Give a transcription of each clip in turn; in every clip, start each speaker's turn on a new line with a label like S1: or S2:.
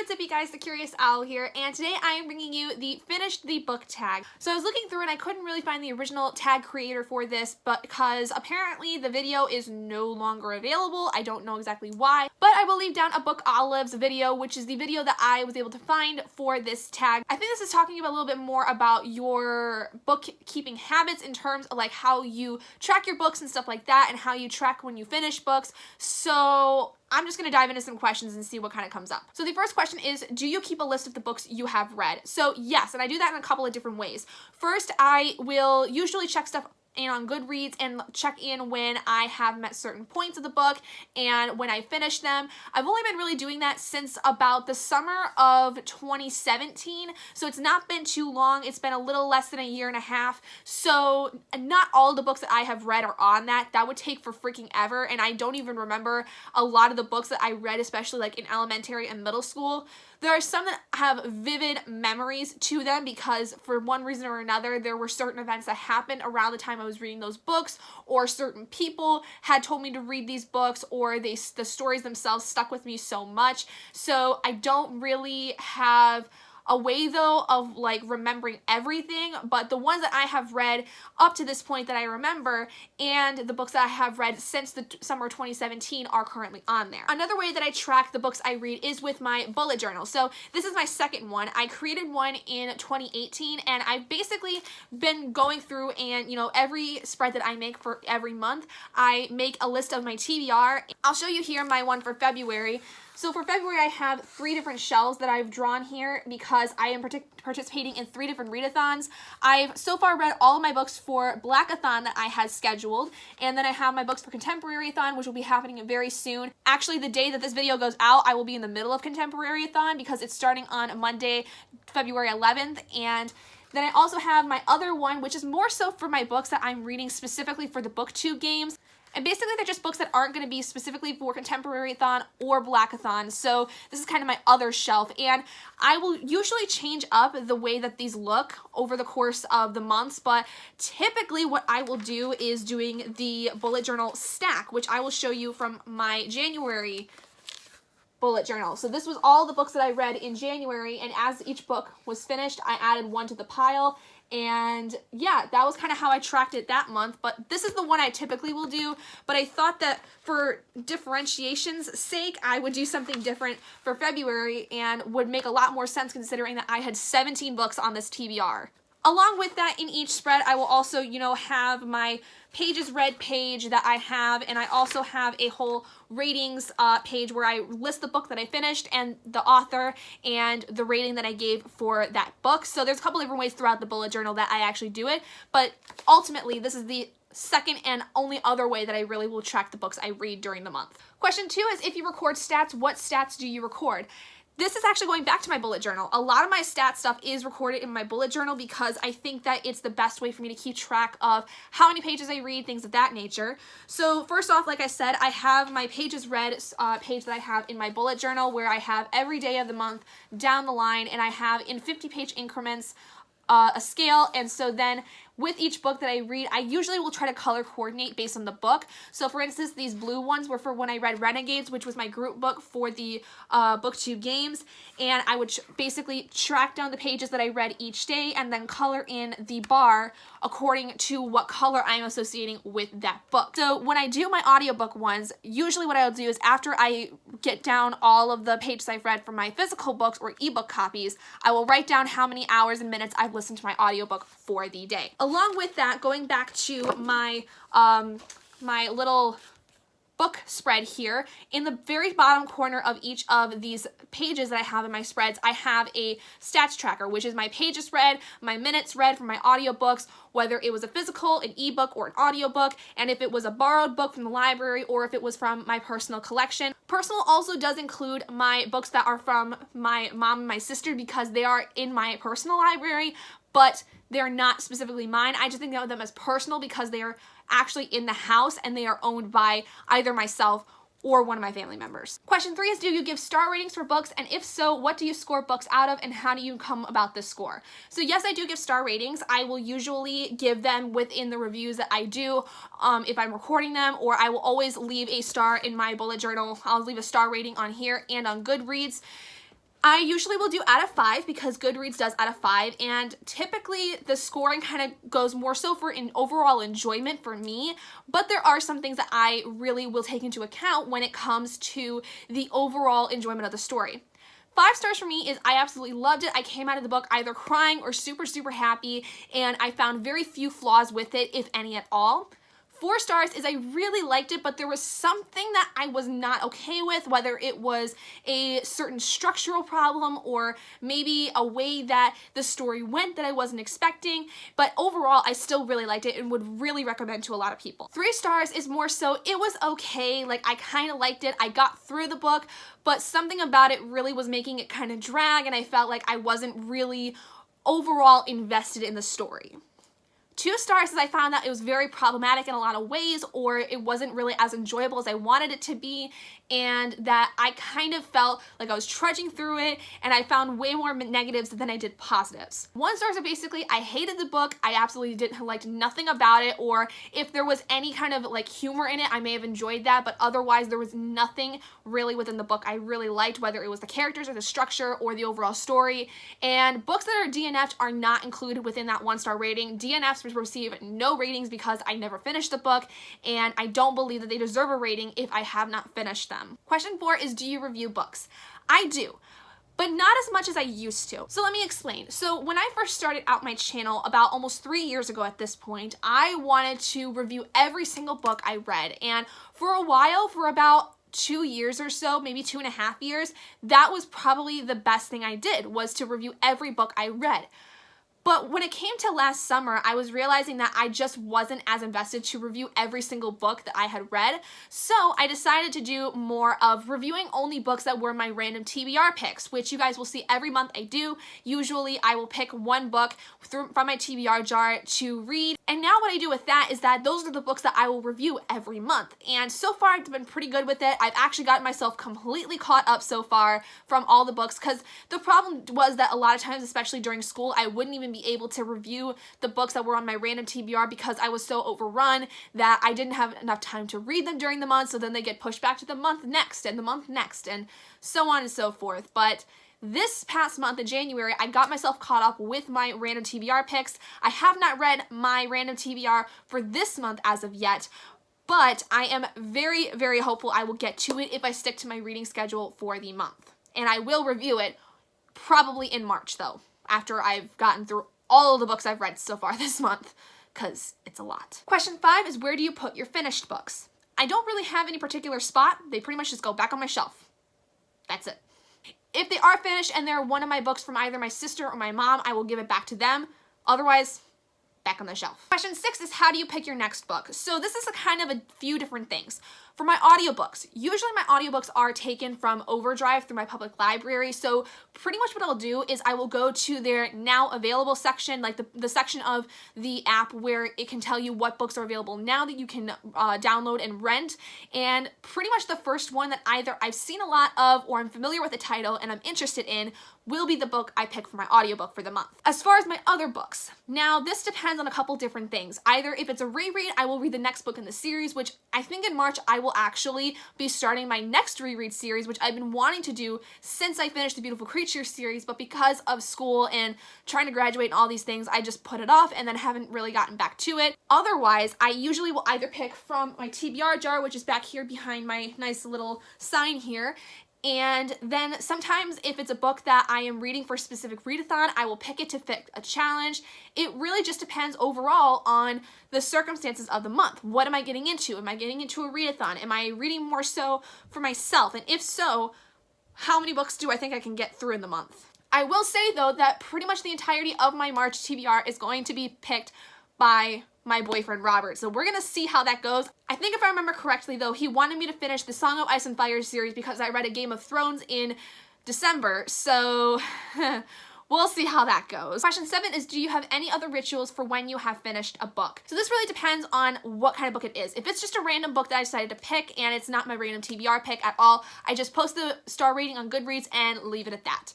S1: what's up you guys, the Curious Owl here, and today I am bringing you the finished the book tag. So I was looking through and I couldn't really find the original tag creator for this, but because apparently the video is no longer available. I don't know exactly why, but I will leave down a Book Olives video, which is the video that I was able to find for this tag. I think this is talking about a little bit more about your bookkeeping habits in terms of like how you track your books and stuff like that, and how you track when you finish books. So I'm just going to dive into some questions and see what kind of comes up. So the first question is, do you keep a list of the books you have read? So yes, and I do that in a couple of different ways. First, I will usually check stuff in on Goodreads and check in when I have met certain points of the book and when I finish them. I've only been really doing that since about the summer of 2017, so it's not been too long. It's been a little less than a year and a half, so not all the books that I have read are on that. That would take for freaking ever, and I don't even remember a lot of the books that I read, especially like in elementary and middle school. There are some that have vivid memories to them because for one reason or another, there were certain events that happened around the time I was reading those books, or certain people had told me to read these books, or the stories themselves stuck with me so much. So I don't really have a way though of like remembering everything, but the ones that I have read up to this point that I remember, and the books that I have read since the summer 2017 are currently on there. Another way that I track the books I read is with my bullet journal. So this is my second one. I created one in 2018, and I've basically been going through and, you know, every spread that I make for every month, I make a list of my TBR. I'll show you here my one for February. So for February, I have 3 different shelves that I've drawn here because I am participating in 3 different readathons. I've so far read all of my books for Blackathon that I had scheduled, and then I have my books for Contemporaryathon, which will be happening very soon. Actually, the day that this video goes out, I will be in the middle of Contemporaryathon because it's starting on Monday, February 11th, and then I also have my other one, which is more so for my books that I'm reading specifically for the BookTube games. And basically, they're just books that aren't going to be specifically for Contemporaryathon or Blackathon. So this is kind of my other shelf. And I will usually change up the way that these look over the course of the months. But typically what I will do is doing the bullet journal stack, which I will show you from my January bullet journal. So this was all the books that I read in January. And as each book was finished, I added one to the pile. And yeah, that was kind of how I tracked it that month, but this is the one I typically will do, but I thought that for differentiation's sake, I would do something different for February and would make a lot more sense considering that I had 17 books on this TBR. Along with that, in each spread, I will also, you know, have my pages read page that I have, and I also have a whole ratings page where I list the book that I finished and the author and the rating that I gave for that book. So there's a couple different ways throughout the bullet journal that I actually do it, but ultimately this is the second and only other way that I really will track the books I read during the month. Question 2 is, if you record stats, what stats do you record? This is actually going back to my bullet journal. A lot of my stat stuff is recorded in my bullet journal because I think that it's the best way for me to keep track of how many pages I read, things of that nature. So first off, like I said, I have my pages read page that I have in my bullet journal where I have every day of the month down the line, and I have in 50-page increments a scale, and so then with each book that I read, I usually will try to color coordinate based on the book. So for instance, these blue ones were for when I read Renegades, which was my group book for the BookTube games, and I would basically track down the pages that I read each day and then color in the bar according to what color I'm associating with that book. So when I do my audiobook ones, usually what I'll do is after I get down all of the pages I've read from my physical books or ebook copies, I will write down how many hours and minutes I've listened to my audiobook for the day. Along with that, going back to my my little book spread here, in the very bottom corner of each of these pages that I have in my spreads, I have a stats tracker, which is my pages read, my minutes read for my audiobooks, whether it was a physical, an ebook, or an audiobook, and if it was a borrowed book from the library or if it was from my personal collection. Personal also does include my books that are from my mom and my sister because they are in my personal library, but they're not specifically mine. I just think of them as personal because they are actually in the house and they are owned by either myself or one of my family members. Question 3 is, do you give star ratings for books? And if so, what do you score books out of and how do you come about this score? So yes, I do give star ratings. I will usually give them within the reviews that I do if I'm recording them, or I will always leave a star in my bullet journal. I'll leave a star rating on here and on Goodreads. I usually will do out of 5 because Goodreads does out of 5, and typically the scoring kind of goes more so for an overall enjoyment for me, but there are some things that I really will take into account when it comes to the overall enjoyment of the story. 5 stars for me is I absolutely loved it. I came out of the book either crying or super, super happy, and I found very few flaws with it, if any at all. 4 stars is I really liked it, but there was something that I was not okay with, whether it was a certain structural problem or maybe a way that the story went that I wasn't expecting. But overall, I still really liked it and would really recommend to a lot of people. 3 stars is more so it was okay. Like, I kind of liked it. I got through the book, but something about it really was making it kind of drag, and I felt like I wasn't really overall invested in the story. 2 stars is I found that it was very problematic in a lot of ways, or it wasn't really as enjoyable as I wanted it to be, and that I kind of felt like I was trudging through it, and I found way more negatives than I did positives. 1 star is basically I hated the book, I absolutely liked nothing about it, or if there was any kind of like humor in it, I may have enjoyed that, but otherwise there was nothing really within the book I really liked, whether it was the characters or the structure or the overall story. And books that are DNF'd are not included within that 1 star rating. DNFs receive no ratings because I never finished the book, and I don't believe that they deserve a rating if I have not finished them. Question 4 is, do you review books? I do, but not as much as I used to. So let me explain. So when I first started out my channel about almost 3 years ago at this point, I wanted to review every single book I read, and for a while, for about 2 years or so, maybe 2.5 years, that was probably the best thing I did, was to review every book I read. But when it came to last summer, I was realizing that I just wasn't as invested to review every single book that I had read. So I decided to do more of reviewing only books that were my random TBR picks, which you guys will see every month I do. Usually I will pick one book from my TBR jar to read. And now what I do with that is that those are the books that I will review every month. And so far I've been pretty good with it. I've actually gotten myself completely caught up so far from all the books, because the problem was that a lot of times, especially during school, I wouldn't even be able to review the books that were on my random TBR because I was so overrun that I didn't have enough time to read them during the month, so then they get pushed back to the month next and the month next and so on and so forth. But this past month in January, I got myself caught up with my random TBR picks. I have not read my random TBR for this month as of yet, but I am very, very hopeful I will get to it if I stick to my reading schedule for the month. And I will review it probably in March though, after I've gotten through all of the books I've read so far this month, because it's a lot. Question 5 is, where do you put your finished books? I don't really have any particular spot. They pretty much just go back on my shelf. That's it. If they are finished and they're one of my books from either my sister or my mom, I will give it back to them. Otherwise, back on the shelf. Question 6 is, how do you pick your next book? So this is a kind of a few different things. For my audiobooks, usually my audiobooks are taken from Overdrive through my public library. So pretty much what I'll do is I will go to their now available section, like the section of the app where it can tell you what books are available now that you can download and rent. And pretty much the first one that either I've seen a lot of or I'm familiar with the title and I'm interested in will be the book I pick for my audiobook for the month. As far as my other books, now this depends on a couple different things. Either if it's a reread, I will read the next book in the series, which I think in March I will actually be starting my next reread series, which I've been wanting to do since I finished the Beautiful Creatures series, but because of school and trying to graduate and all these things, I just put it off and then haven't really gotten back to it. Otherwise, I usually will either pick from my TBR jar, which is back here behind my nice little sign here, and then sometimes if it's a book that I am reading for a specific readathon, I will pick it to fit a challenge. It really just depends overall on the circumstances of the month. What am I getting into? Am I getting into a readathon? Am I reading more so for myself? And if so, how many books do I think I can get through in the month? I will say though that pretty much the entirety of my March TBR is going to be picked by my boyfriend Robert. So we're gonna see how that goes. I think if I remember correctly though, he wanted me to finish the Song of Ice and Fire series because I read a Game of Thrones in December. So we'll see how that goes. Question 7 is, do you have any other rituals for when you have finished a book? So this really depends on what kind of book it is. If it's just a random book that I decided to pick and it's not my random TBR pick at all, I just post the star rating on Goodreads and leave it at that.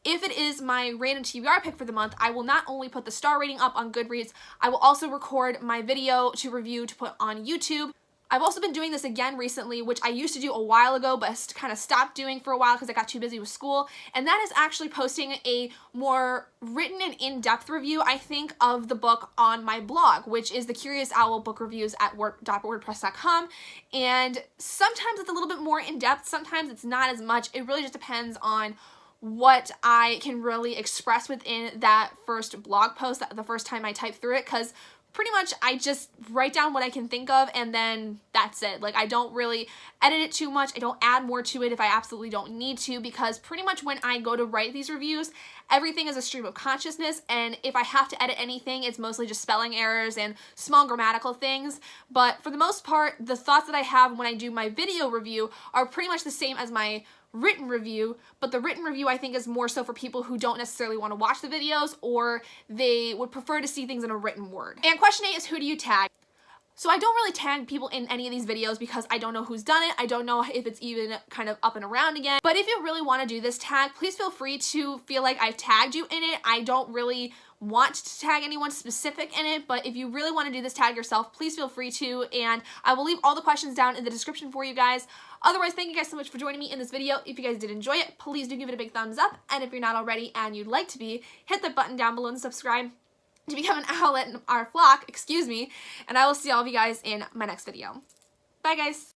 S1: If it is my random TBR pick for the month, I will not only put the star rating up on Goodreads, I will also record my video to review to put on YouTube. I've also been doing this again recently, which I used to do a while ago, but kind of stopped doing for a while because I got too busy with school, and that is actually posting a more written and in-depth review, I think, of the book on my blog, which is the Curious Owl Book Reviews at wordpress.com, and sometimes it's a little bit more in-depth, sometimes it's not as much. It really just depends on what I can really express within that first blog post, the first time I type through it, because pretty much I just write down what I can think of and then that's it. Like, I don't really edit it too much. I don't add more to it if I absolutely don't need to, because pretty much when I go to write these reviews, everything is a stream of consciousness, and if I have to edit anything, it's mostly just spelling errors and small grammatical things. But for the most part, the thoughts that I have when I do my video review are pretty much the same as my written review, but the written review I think is more so for people who don't necessarily want to watch the videos, or they would prefer to see things in a written word. And question 8 is, who do you tag? So I don't really tag people in any of these videos because I don't know who's done it. I don't know if it's even kind of up and around again. But if you really want to do this tag, please feel free to feel like I've tagged you in it. I don't really want to tag anyone specific in it, but if you really want to do this tag yourself, please feel free to, and I will leave all the questions down in the description for you guys. Otherwise, thank you guys so much for joining me in this video. If you guys did enjoy it, please do give it a big thumbs up, and if you're not already and you'd like to be, hit the button down below and subscribe to become an owlet in our flock, and I will see all of you guys in my next video. Bye guys!